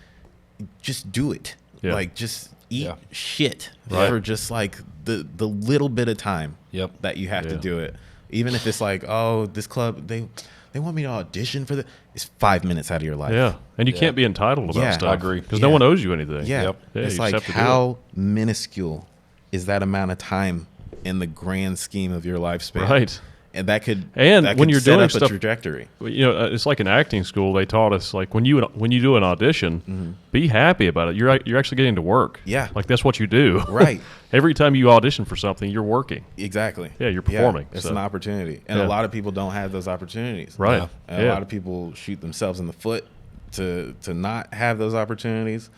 just do it. Yeah. Like just eat shit Right. for just like the little bit of time that you have to do it. Even if it's like, oh, this club, they want me to audition for it's 5 minutes out of your life. Yeah, and you can't be entitled about stuff. I agree. Because no one owes you anything. Yeah, Yeah, it's you like just have to how minuscule is that amount of time in the grand scheme of your lifespan? Right. And that could when you're set doing up stuff, a trajectory. It's like in acting school. They taught us like when you do an audition, be happy about it. You're actually getting to work. Yeah, like that's what you do. Right. Every time you audition for something, you're working. Exactly. Yeah, you're performing. It's an opportunity, and a lot of people don't have those opportunities. Right. And a lot of people shoot themselves in the foot to not have those opportunities,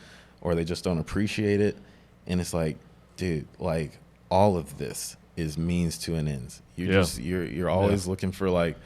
or they just don't appreciate it. And it's like, dude, like all of this is means to an ends. You're always looking for like,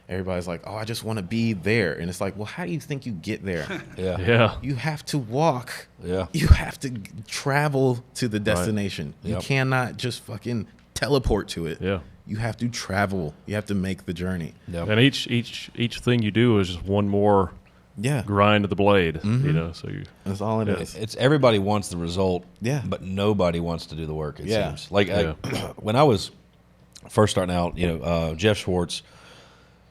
everybody's like, oh, I just want to be there. And it's like, well, how do you think you get there? Yeah. You have to walk. Yeah. You have to travel to the destination. Right. You cannot just fucking teleport to it. Yeah. You have to travel. You have to make the journey. Yep. And each thing you do is just one more Yeah. grind of the blade. So That's all it is. It's everybody wants the result, Yeah. but nobody wants to do the work. It Yeah. seems like when I was first starting out, Jeff Schwartz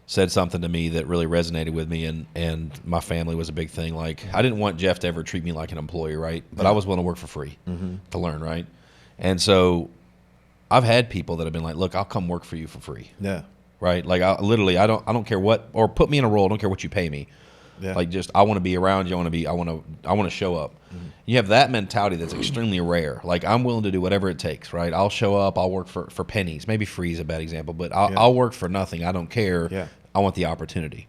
said something to me that really resonated with me, and my family was a big thing. Like I didn't want Jeff to ever treat me like an employee, right? But I was willing to work for free to learn, right? And so I've had people that have been like, "Look, I'll come work for you for free." Yeah. Right? Like I don't care what, or put me in a role. I don't care what you pay me. Yeah. Like just I want to be around you. I want to show up. You have that mentality that's extremely rare. Like I'm willing to do whatever it takes. Right? I'll show up. I'll work for pennies. Maybe free is a bad example, but I'll work for nothing. I don't care. Yeah. I want the opportunity.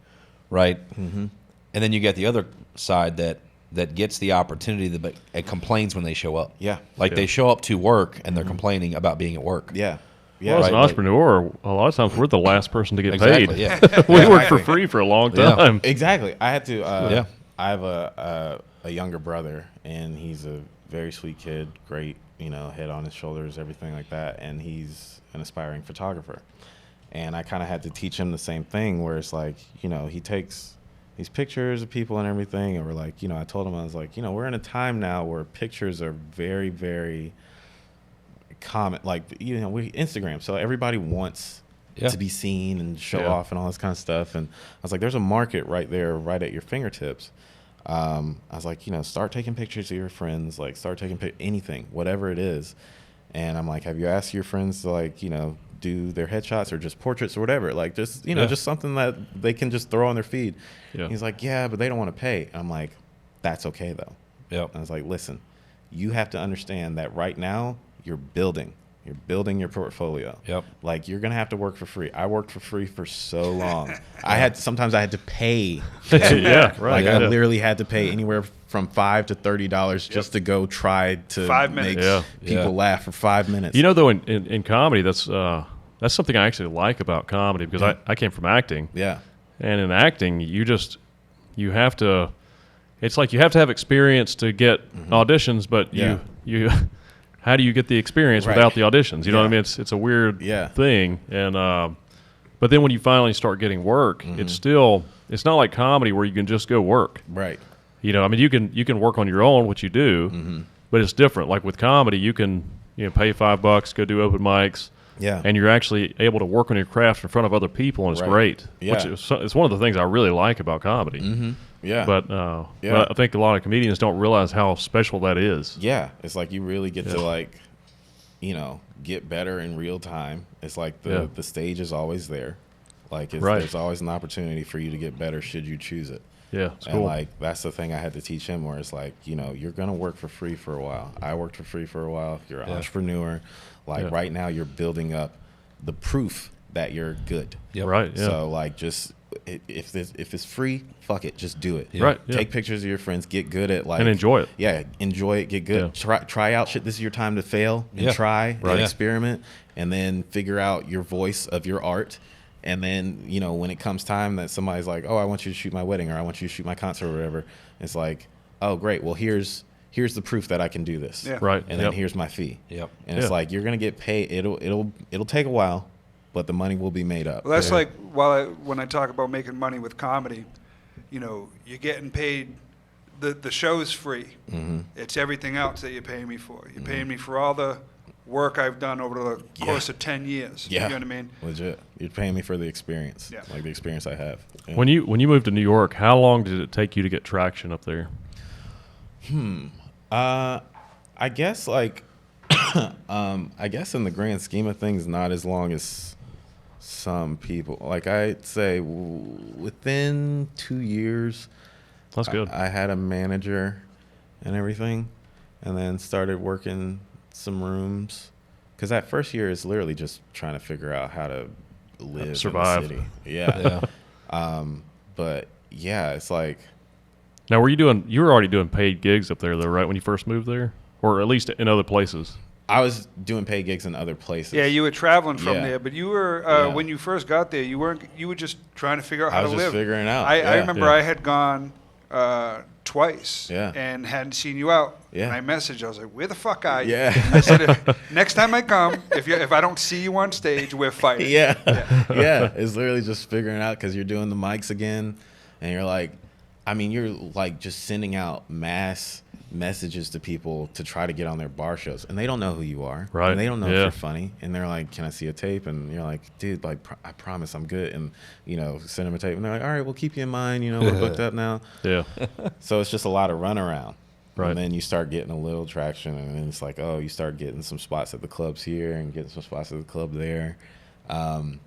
Right? And then you get the other side that gets the opportunity, but it complains when they show up. Yeah. Like they show up to work and they're complaining about being at work. Yeah. Yeah. Well, as an Right, entrepreneur, a lot of times we're the last person to get Exactly. paid. Yeah. We worked for free for a long Yeah. time. Exactly. I had to. Yeah. I have a younger brother, and he's a very sweet kid. Great, head on his shoulders, everything like that. And he's an aspiring photographer. And I kind of had to teach him the same thing, where it's like, he takes these pictures of people and everything, and we're like, I told him, I was like, we're in a time now where pictures are very, very common. Like, we Instagram, so everybody wants to be seen and show off and all this kind of stuff. And I was like, there's a market right there, right at your fingertips. I was like, start taking pictures of your friends, like start taking anything, whatever it is. And I'm like, have you asked your friends to like, do their headshots or just portraits or whatever? Like just, just something that they can just throw on their feed. Yeah. He's like, yeah, but they don't want to pay. I'm like, that's okay though. Yep. I was like, listen, you have to understand that right now you're building your portfolio. Yep. Like you're going to have to work for free. I worked for free for so long. Sometimes I had to pay. Yeah, right. Like I literally had to pay anywhere from $5 to $30 just to go try to make people laugh for 5 minutes. Though in comedy, that's something I actually like about comedy, because I came from acting. Yeah. And in acting, you have to, it's like you have to have experience to get auditions, but you how do you get the experience without the auditions? You know what I mean? It's a weird thing. And but then when you finally start getting work, it's not like comedy where you can just go work. Right. You can work on your own, which you do, but it's different. Like with comedy, you can pay $5, go do open mics. Yeah. And you're actually able to work on your craft in front of other people, and it's great. Yeah. It's one of the things I really like about comedy. Yeah. But I think a lot of comedians don't realize how special that is. Yeah. It's like you really get to like, get better in real time. It's like the stage is always there. Like there's always an opportunity for you to get better should you choose it. Yeah, it's and cool. like that's the thing I had to teach him, where it's like, you're gonna work for free for a while. I worked for free for a while. You're an entrepreneur. Like right now you're building up the proof that you're good. Yep. Right. Yeah. So like just if it's free, fuck it, just do it. Yeah. Right. Yeah. Take pictures of your friends, get good at like and enjoy it. Yeah, enjoy it, get good. Yeah. Try out shit. This is your time to fail and try and experiment, and then figure out your voice of your art. And then, when it comes time that somebody's like, oh, I want you to shoot my wedding, or I want you to shoot my concert or whatever, it's like, oh, great. Well, here's the proof that I can do this. Yeah. Right. And then here's my fee. Yep. And it's like, you're going to get paid. It'll take a while, but the money will be made up. Well, that's like when I talk about making money with comedy, you're getting paid. The show's free. It's everything else that you're paying me for. You're paying me for all the work I've done over the course of 10 years. Yeah. You know what I mean? Legit. You're paying me for the experience. Yeah. Like the experience I have. Yeah. When you moved to New York, how long did it take you to get traction up there? I guess like I guess in the grand scheme of things, not as long as some people. Like I'd say within 2 years, That's good. I had a manager and everything, and then started working some rooms. Because that first year is literally just trying to figure out how to live, survive. in the city. Yeah. But yeah, it's like. Now, you were already doing paid gigs up there, though, right, when you first moved there? Or at least in other places? I was doing paid gigs in other places. Yeah, you were traveling from Yeah. there, but you were when you first got there, you were just trying to figure out how I was to just live. figuring out. I remember Yeah. I had gone twice and hadn't seen you out. Yeah. And I messaged. I was like, "Where the fuck are you?" Yeah. I said, "Next time I come, if I don't see you on stage, we're fighting." Yeah. It's literally just figuring out because you're doing the mics again, and you're like, I mean, you're like just sending out mass messages to people to try to get on their bar shows, and they don't know who you are, right? And they don't know if you're funny, and they're like, "Can I see a tape?" And you're like, "Dude, like, I promise I'm good," and send them a tape, and they're like, "All right, we'll keep you in mind. We're booked up now." Yeah. So it's just a lot of runaround. Right. And then you start getting a little traction, and then it's like, oh, you start getting some spots at the clubs here and getting some spots at the club there.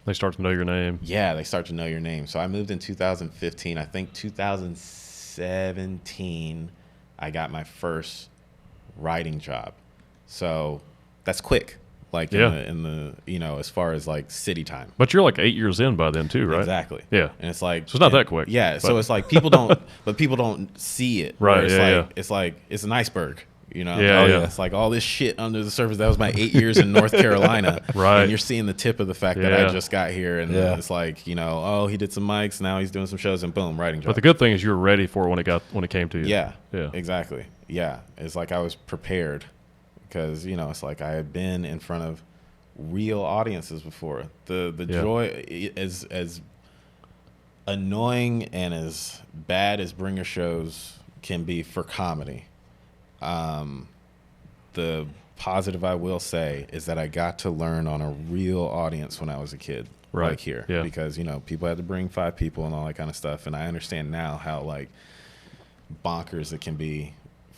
They start to know your name. Yeah, they start to know your name. So I moved in 2015. I think 2017, I got my first writing job. So that's quick, like in the as far as like city time. But you're like 8 years in by then too, right? Exactly. Yeah. And it's like, so it's not that quick. Yeah. So it's like people don't see it. Right. It's like it's an iceberg. Yeah. It's like all this shit under the surface. That was my 8 years in North Carolina. Right. And you're seeing the tip of the fact that I just got here, and it's like, oh, he did some mics, now he's doing some shows, and boom, writing job. But the good thing is you were ready for it when it came to you. Yeah. Yeah. Exactly. Yeah. It's like I was prepared because, it's like I had been in front of real audiences before. The joy is as annoying and as bad as bringer shows can be for comedy. The positive I will say is that I got to learn on a real audience when I was a kid, right like here, yeah. because people had to bring 5 people and all that kind of stuff, and I understand now how like bonkers it can be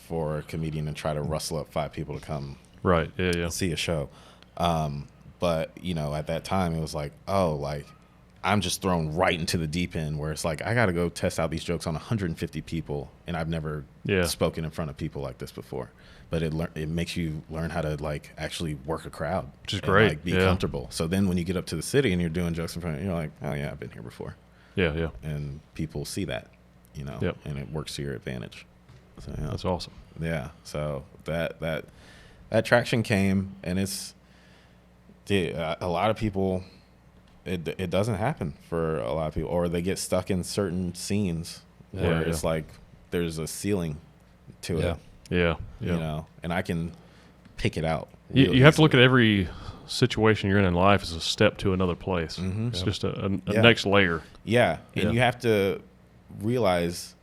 for a comedian to try to rustle up 5 people to come right see a show. But at that time it was like, oh, like I'm just thrown right into the deep end where it's like I got to go test out these jokes on 150 people, and I've never spoken in front of people like this before. But it makes you learn how to like actually work a crowd, which is great. Like be comfortable. So then when you get up to the city and you're doing jokes in front of, you're like, oh yeah, I've been here before. Yeah. And people see that, and it works to your advantage. So yeah. That's awesome. Yeah. So that traction came, and a lot of people. It doesn't happen for a lot of people, or they get stuck in certain scenes where it's like there's a ceiling to it. Yeah. And I can pick it out. You have to look at every situation you're in life as a step to another place. Mm-hmm. It's just a next layer. Yeah. And you have to realize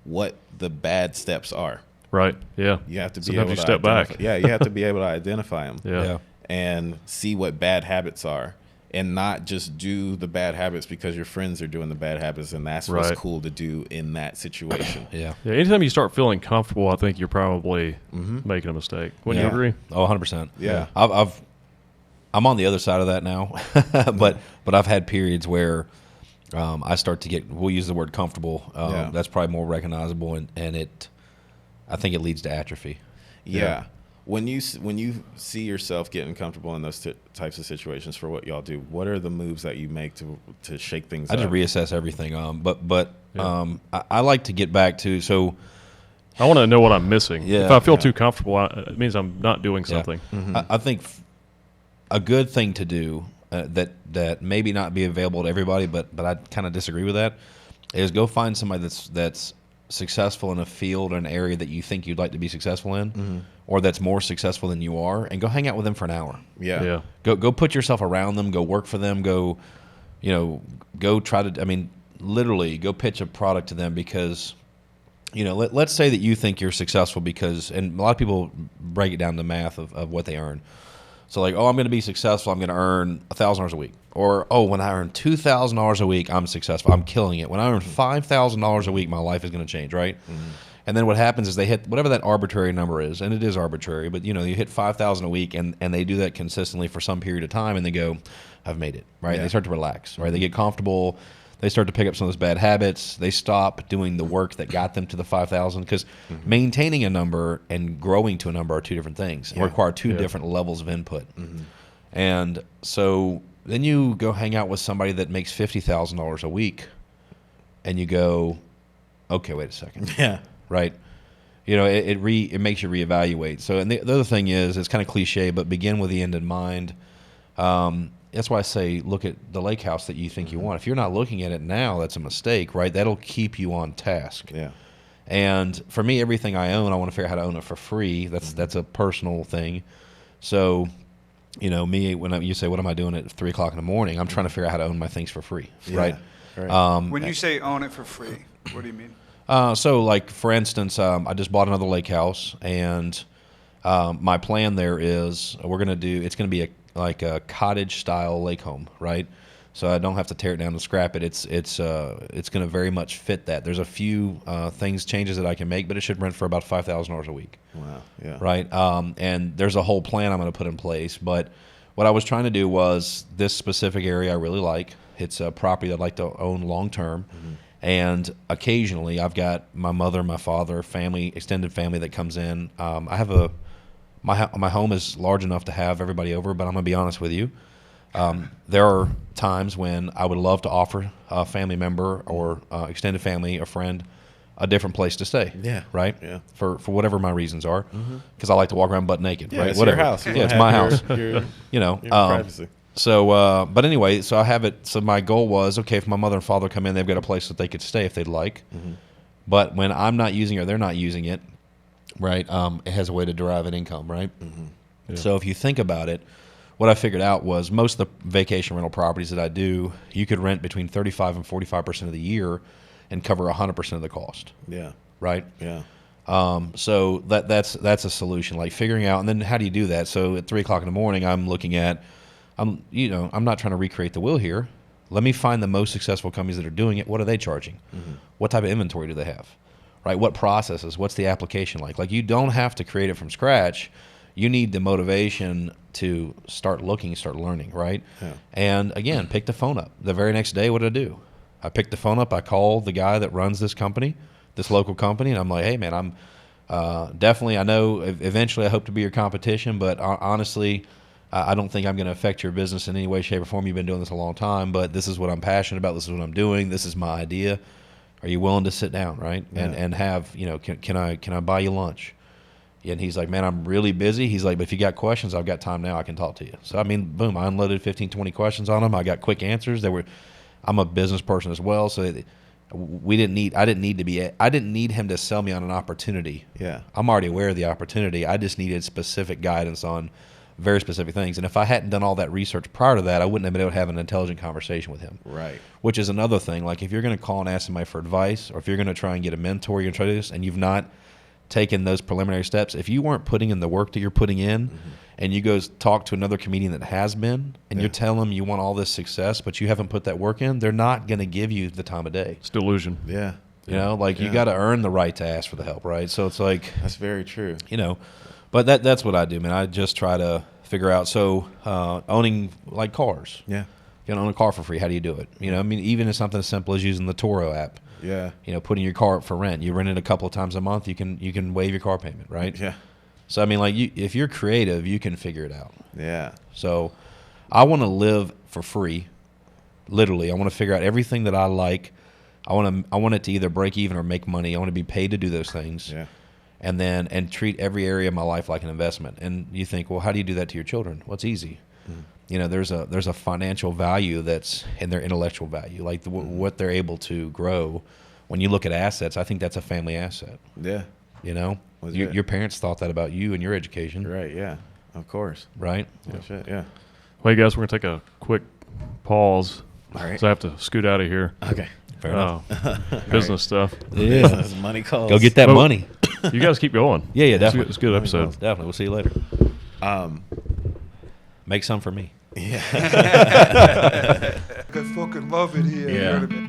what the bad steps are. Right. Yeah. You have to be Sometimes able you to step back. Yeah. You have to be able to identify them. Yeah. And see what bad habits are. And not just do the bad habits because your friends are doing the bad habits, and that's what's cool to do in that situation. Yeah. Anytime you start feeling comfortable, I think you're probably making a mistake. Wouldn't you agree? Oh, 100%. Yeah. I'm on the other side of that now, but I've had periods where I start to get. We'll use the word comfortable. That's probably more recognizable, and I think it leads to atrophy. Yeah. When you see yourself getting comfortable in those types of situations for what y'all do, what are the moves that you make to shake things up? I just reassess everything. I like to get back to I want to know what I'm missing. Yeah, if I feel too comfortable, it means I'm not doing something. Yeah. Mm-hmm. I think a good thing to do that maybe not be available to everybody, but I kind of disagree with that, is go find somebody that's successful in a field or an area that you think you'd like to be successful in, or that's more successful than you are, and go hang out with them for an hour. Yeah. Go put yourself around them. Go work for them. Go try to. I mean, literally, go pitch a product to them because, let's say that you think you're successful because, and a lot of people break it down to math of what they earn. So like, oh, I'm going to be successful. I'm going to earn $1,000 a week. Or, oh, when I earn $2,000 a week, I'm successful. I'm killing it. When I earn $5,000 a week, my life is going to change, right? Mm-hmm. And then what happens is they hit whatever that arbitrary number is, and it is arbitrary, but you hit 5,000 a week, and they do that consistently for some period of time, and they go, I've made it, right? Yeah. They start to relax, right? They get comfortable. They start to pick up some of those bad habits. They stop doing the work that got them to the 5,000, because maintaining a number and growing to a number are two different things and require two different levels of input. And so then you go hang out with somebody that makes $50,000 a week, and you go, okay, wait a second. Yeah. Right. It makes you reevaluate. So, and the other thing is, it's kind of cliche, but begin with the end in mind. That's why I say look at the lake house that you think you want. If you're not looking at it now, that's a mistake, right? That'll keep you on task. Yeah. And for me, everything I own, I want to figure out how to own it for free. That's a personal thing. So, me, when you say, what am I doing at 3 o'clock in the morning? I'm trying to figure out how to own my things for free, right? When you say own it for free, what do you mean? So, like, for instance, I just bought another lake house, and my plan there is it's going to be a cottage-style lake home, right? So I don't have to tear it down and scrap it. It's going to very much fit that. There's a few changes that I can make, but it should rent for about $5,000 a week. Wow. Yeah. Right. And there's a whole plan I'm going to put in place. But what I was trying to do was, this specific area I really like. It's a property that I'd like to own long term. And occasionally I've got my mother, my father, family, extended family that comes in. I have my home is large enough to have everybody over, but I'm going to be honest with you. There are times when I would love to offer a family member or extended family, a friend, a different place to stay. Yeah. Right? Yeah. For whatever my reasons are. Because I like to walk around butt naked. Yeah, right? it's Whatever. your house. Yeah, it's my house. Your privacy. So, but anyway, so I have it. So my goal was, okay, if my mother and father come in, they've got a place that they could stay if they'd like. But when I'm not using it or they're not using it, right, it has a way to derive an income, right? Yeah. So if you think about it, what I figured out was most of the vacation rental properties that I do, you could rent between 35 and 45% of the year and cover 100% of the cost. Yeah. Right? Yeah. So that's a solution, like figuring out, and then how do you do that? So at 3 o'clock in the morning, I'm looking at, I'm not trying to recreate the wheel here. Let me find the most successful companies that are doing it. What are they charging? What type of inventory do they have? Right? What processes? What's the application like? Like, you don't have to create it from scratch. You need the motivation to start looking, start learning, right? Yeah. And again, pick the phone up. The very next day, what did I do? I picked the phone up. I called the guy that runs this company, this local company, and I'm like, hey, man, I'm definitely, I know eventually I hope to be your competition, but honestly, I don't think I'm going to affect your business in any way, shape, or form. You've been doing this a long time, but this is what I'm passionate about. This is what I'm doing. This is my idea. Are you willing to sit down, right? Yeah. And have, can I buy you lunch? And he's like, man, I'm really busy. He's like, but if you got questions, I've got time now. I can talk to you. So, I mean, boom, I unloaded 15, 20 questions on him. I got quick answers. I'm a business person as well, so I didn't need him to sell me on an opportunity. Yeah. I'm already aware of the opportunity. I just needed specific guidance on very specific things. And if I hadn't done all that research prior to that, I wouldn't have been able to have an intelligent conversation with him. Right. Which is another thing. Like, if you're going to call and ask somebody for advice, or if you're going to try and get a mentor, you're going to try to do this, and you've not taken those preliminary steps, if you weren't putting in the work that you're putting in, and you go talk to another comedian that has been, and you're telling them you want all this success, but you haven't put that work in, they're not going to give you the time of day. It's delusion. Yeah. You got to earn the right to ask for the help, right? So it's like, that's very true. But that's what I do, man. I just try to figure out. So owning, like, cars. Yeah. You can own a car for free. How do you do it? I mean, even if something as simple as using the Toro app. Yeah. Putting your car up for rent. You rent it a couple of times a month. You can waive your car payment, right? Yeah. So I mean, like, if you're creative, you can figure it out. Yeah. So I want to live for free. Literally, I want to figure out everything that I like. I want it to either break even or make money. I want to be paid to do those things. Yeah. And treat every area of my life like an investment. And you think, well, how do you do that to your children? Well, it's easy. There's a financial value that's in their intellectual value, like what they're able to grow. When you look at assets, I think that's a family asset. Yeah. Your parents thought that about you and your education. Right, yeah. Of course. Right? Yeah. Shit, yeah. Well, guys, we're going to take a quick pause. All right. So I have to scoot out of here. Okay. Fair enough. Business stuff. Yeah. Business, money calls. Go get that money. You guys keep going. Yeah, definitely. It's a good episode. Definitely. We'll see you later. Make some for me. Yeah. I fucking love it here. Yeah. You know what I mean?